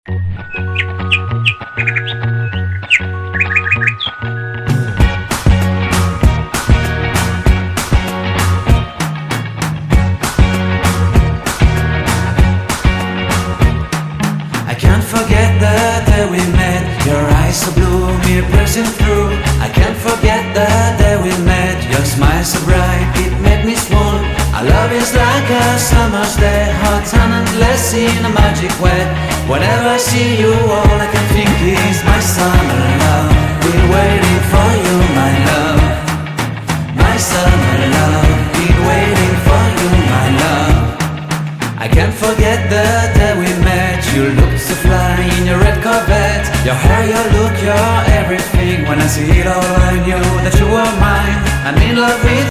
I can't forget the day we met. Your eyes so blue, me piercing through. I can't forget the day we met. Your smile so bright, it made me swoon. Our love is like a summer's day, hot and endless in a magic way. Whenever I see you, all I can think is my summer love. Been waiting for you, my love. My summer love. Been waiting for you, my love. I can't forget the day we met. You looked so fly in your red Corvette. Your hair, your look, your everything. When I see it all, I knew that you were mine. I'm in love with